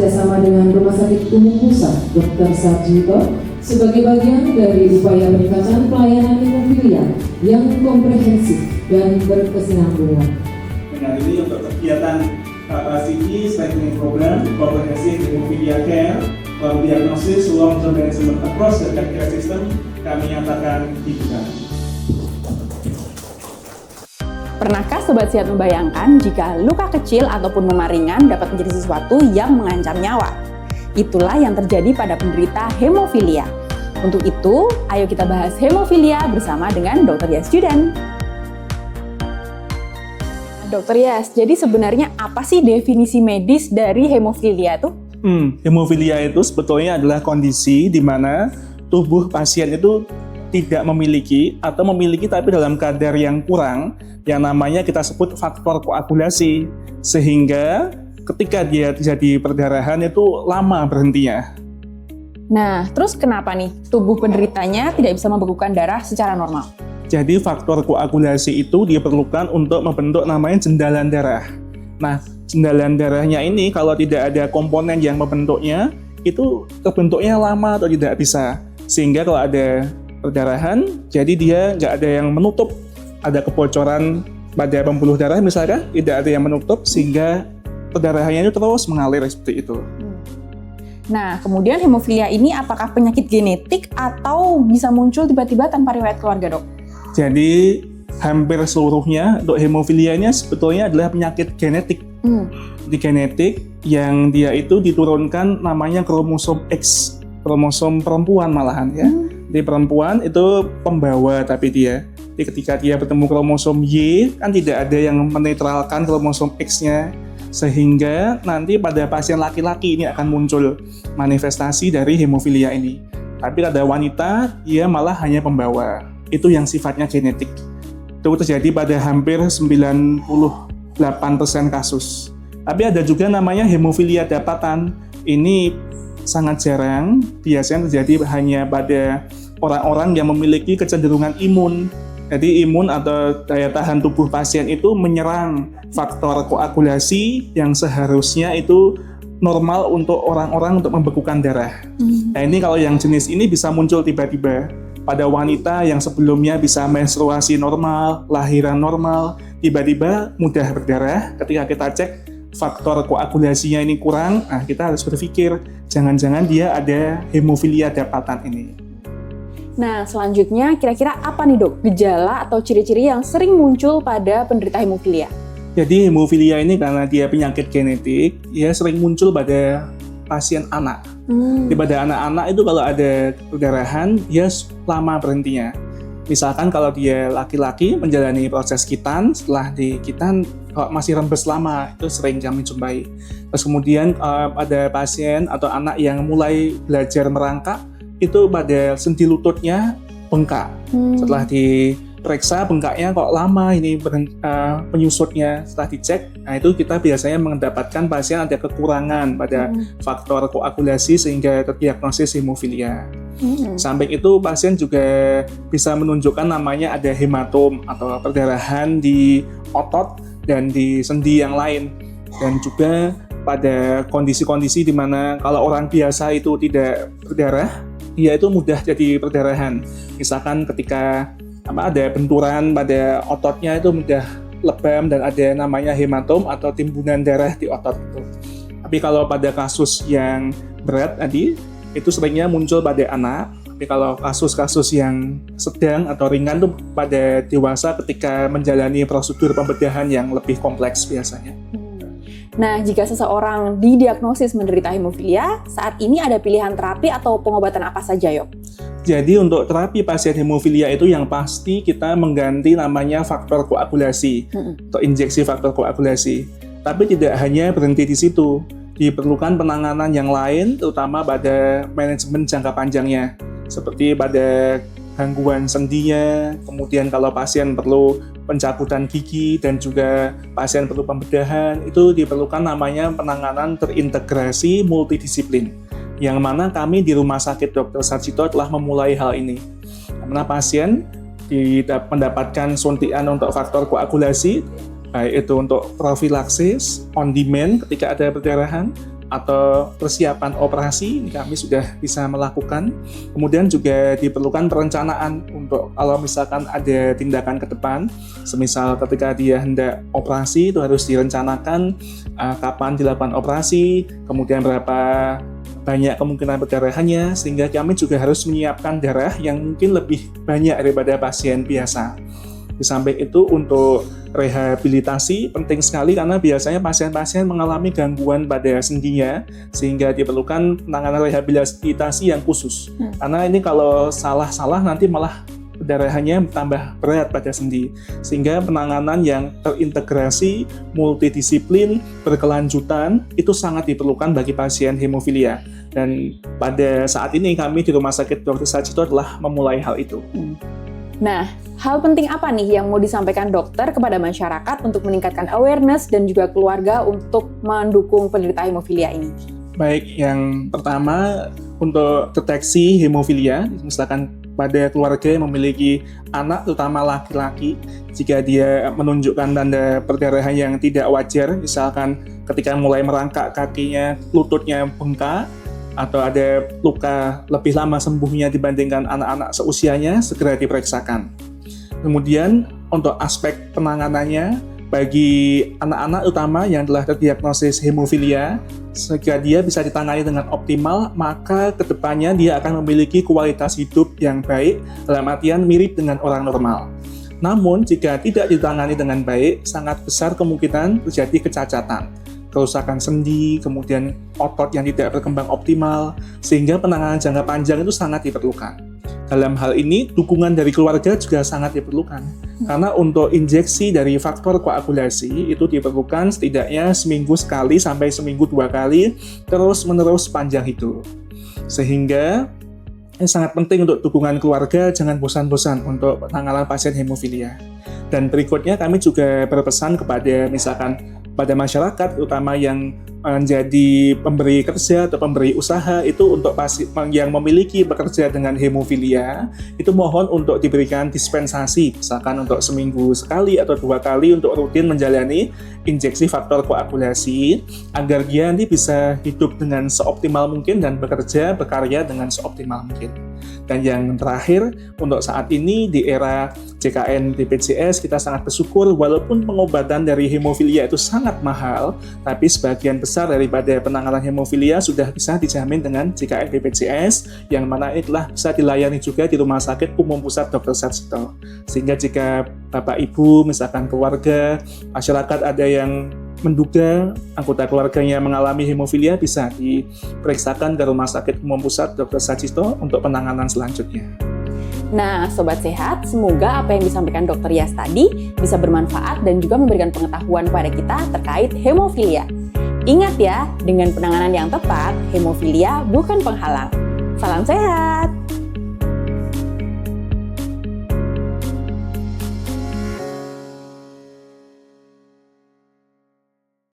bekerjasama dengan Rumah Sakit Umum Pusat Dr. Sarjito sebagai bagian dari upaya peningkatan pelayanan hemofilia yang komprehensif dan berkesinambungan. Nah, ini untuk kegiatan Capacity Strengthening Program, Comprehensive Hemophilia Care, from Diagnosis to Long-Term Management Across the Healthcare System, kami nyatakan dibuka. Pernahkah Sobat Sehat membayangkan jika luka kecil ataupun memar ringan dapat menjadi sesuatu yang mengancam nyawa? Itulah yang terjadi pada penderita hemofilia. Untuk itu, ayo kita bahas hemofilia bersama dengan Dr. Yas Judan. Dr. Yas, jadi sebenarnya apa sih definisi medis dari hemofilia itu? Hemofilia itu sebetulnya adalah kondisi di mana tubuh pasien itu tidak memiliki atau memiliki tapi dalam kadar yang kurang, yang namanya kita sebut faktor koagulasi, sehingga ketika dia terjadi perdarahan itu lama berhentinya. Nah, terus kenapa nih tubuh penderitanya tidak bisa membekukan darah secara normal? Jadi faktor koagulasi itu diperlukan untuk membentuk namanya jendalan darah. Nah, jendalan darahnya ini kalau tidak ada komponen yang membentuknya, itu terbentuknya lama atau tidak bisa. Sehingga kalau ada perdarahan, jadi dia nggak ada yang menutup, ada kebocoran pada pembuluh darah misalnya, tidak ada yang menutup sehingga perdarahannya itu terus mengalir seperti itu. Nah, kemudian hemofilia ini apakah penyakit genetik atau bisa muncul tiba-tiba tanpa riwayat keluarga, Dok? Jadi hampir seluruhnya untuk hemofilia ini sebetulnya adalah penyakit genetik. Di genetik yang dia itu diturunkan namanya kromosom X, kromosom perempuan malahan ya. Di perempuan itu pembawa tapi dia. Jadi ketika dia bertemu kromosom Y kan tidak ada yang menetralkan kromosom X-nya, sehingga nanti pada pasien laki-laki ini akan muncul manifestasi dari hemofilia ini. Tapi pada wanita dia malah hanya pembawa. Itu yang sifatnya genetik. Itu terjadi pada hampir 98% kasus. Tapi ada juga namanya hemofilia dapatan. Ini sangat jarang, biasanya terjadi hanya pada orang-orang yang memiliki kecenderungan imun. Jadi imun atau daya tahan tubuh pasien itu menyerang faktor koagulasi yang seharusnya itu normal untuk orang-orang untuk membekukan darah. Nah ini kalau yang jenis ini bisa muncul tiba-tiba pada wanita yang sebelumnya bisa menstruasi normal, lahiran normal, tiba-tiba mudah berdarah. Ketika kita cek faktor koagulasinya ini kurang, nah kita harus berpikir jangan-jangan dia ada hemofilia dapatan ini. Nah, selanjutnya kira-kira apa nih, Dok, gejala atau ciri-ciri yang sering muncul pada penderita hemofilia? Jadi hemofilia ini karena dia penyakit genetik, ya sering muncul pada pasien anak. Pada anak-anak itu kalau ada perdarahan, dia lama berhentinya. Misalkan kalau dia laki-laki menjalani proses kitan, setelah di kitan kalau masih rembes lama, itu sering kami jumpai. Terus kemudian ada pasien atau anak yang mulai belajar merangkak, itu pada sendi lututnya bengkak. Setelah diperiksa bengkaknya kok lama ini penyusutnya, setelah dicek, nah itu kita biasanya mendapatkan pasien ada kekurangan pada faktor koagulasi sehingga terdiagnosis hemofilia. Samping itu pasien juga bisa menunjukkan namanya ada hematom atau perdarahan di otot dan di sendi yang lain, dan juga pada kondisi-kondisi di mana kalau orang biasa itu tidak berdarah, dia itu mudah jadi perdarahan. Misalkan ketika ada benturan pada ototnya itu mudah lebam dan ada namanya hematom atau timbunan darah di otot itu. Tapi kalau pada kasus yang berat tadi, itu seringnya muncul pada anak. Tapi kalau kasus-kasus yang sedang atau ringan itu pada dewasa ketika menjalani prosedur pembedahan yang lebih kompleks biasanya. Nah, jika seseorang didiagnosis menderita hemofilia, saat ini ada pilihan terapi atau pengobatan apa saja, Yok? Jadi untuk terapi pasien hemofilia itu yang pasti kita mengganti namanya faktor koagulasi atau injeksi faktor koagulasi. Tapi tidak hanya berhenti di situ. Diperlukan penanganan yang lain, terutama pada manajemen jangka panjangnya. Seperti pada gangguan sendinya, kemudian kalau pasien perlu pencabutan gigi dan juga pasien perlu pembedahan, itu diperlukan namanya penanganan terintegrasi multidisiplin, yang mana kami di Rumah Sakit Dr. Sarjito telah memulai hal ini. Karena pasien mendapatkan suntikan untuk faktor koagulasi, baik itu untuk profilaksis, on demand ketika ada perdarahan, atau persiapan operasi ini kami sudah bisa melakukan. Kemudian juga diperlukan perencanaan untuk kalau misalkan ada tindakan ke depan, semisal ketika dia hendak operasi itu harus direncanakan kapan dilakukan operasi, kemudian berapa banyak kemungkinan perdarahannya, sehingga kami juga harus menyiapkan darah yang mungkin lebih banyak daripada pasien biasa. Di samping itu untuk rehabilitasi penting sekali karena biasanya pasien-pasien mengalami gangguan pada sendinya sehingga diperlukan penanganan rehabilitasi yang khusus. Karena ini kalau salah-salah nanti malah perdarahannya tambah berat pada sendi. Sehingga penanganan yang terintegrasi, multidisiplin, berkelanjutan itu sangat diperlukan bagi pasien hemofilia. Dan pada saat ini kami di Rumah Sakit Dr. Sarjito telah memulai hal itu. Nah, hal penting apa nih yang mau disampaikan dokter kepada masyarakat untuk meningkatkan awareness dan juga keluarga untuk mendukung penderita hemofilia ini? Baik, yang pertama untuk deteksi hemofilia, misalkan pada keluarga yang memiliki anak, terutama laki-laki, jika dia menunjukkan tanda perdarahan yang tidak wajar, misalkan ketika mulai merangkak kakinya, lututnya bengkak, atau ada luka lebih lama sembuhnya dibandingkan anak-anak seusianya, segera diperiksakan. Kemudian untuk aspek penanganannya, bagi anak-anak utama yang telah terdiagnosis hemofilia, jika dia bisa ditangani dengan optimal, maka kedepannya dia akan memiliki kualitas hidup yang baik, dalam artian mirip dengan orang normal. Namun, jika tidak ditangani dengan baik, sangat besar kemungkinan terjadi kecacatan, kerusakan sendi, kemudian otot yang tidak berkembang optimal, sehingga penanganan jangka panjang itu sangat diperlukan. Dalam hal ini, dukungan dari keluarga juga sangat diperlukan. Karena untuk injeksi dari faktor koagulasi itu diperlukan setidaknya seminggu sekali sampai seminggu 2 kali, terus-menerus sepanjang hidup. Sehingga ini sangat penting untuk dukungan keluarga, jangan bosan-bosan untuk penanganan pasien hemofilia. Dan berikutnya kami juga berpesan kepada misalkan pada masyarakat, terutama yang menjadi pemberi kerja atau pemberi usaha itu untuk pasien yang memiliki bekerja dengan hemofilia itu mohon untuk diberikan dispensasi, misalkan untuk seminggu sekali atau 2 kali untuk rutin menjalani injeksi faktor koagulasi agar dia nanti bisa hidup dengan seoptimal mungkin dan berkarya dengan seoptimal mungkin. Dan yang terakhir, untuk saat ini di era JKN BPJS kita sangat bersyukur walaupun pengobatan dari hemofilia itu sangat mahal, tapi sebagian besar daripada penanganan hemofilia sudah bisa dijamin dengan JKN BPJS yang mana itulah bisa dilayani juga di Rumah Sakit Umum Pusat Dr. Sarjito. Sehingga jika Bapak Ibu, misalkan keluarga, masyarakat ada yang menduga anggota keluarganya mengalami hemofilia bisa diperiksakan ke Rumah Sakit Umum Pusat Dr. Sarjito untuk penanganan selanjutnya. Nah, Sobat Sehat, semoga apa yang disampaikan Dr. Yas tadi bisa bermanfaat dan juga memberikan pengetahuan kepada kita terkait hemofilia. Ingat ya, dengan penanganan yang tepat, hemofilia bukan penghalang. Salam sehat!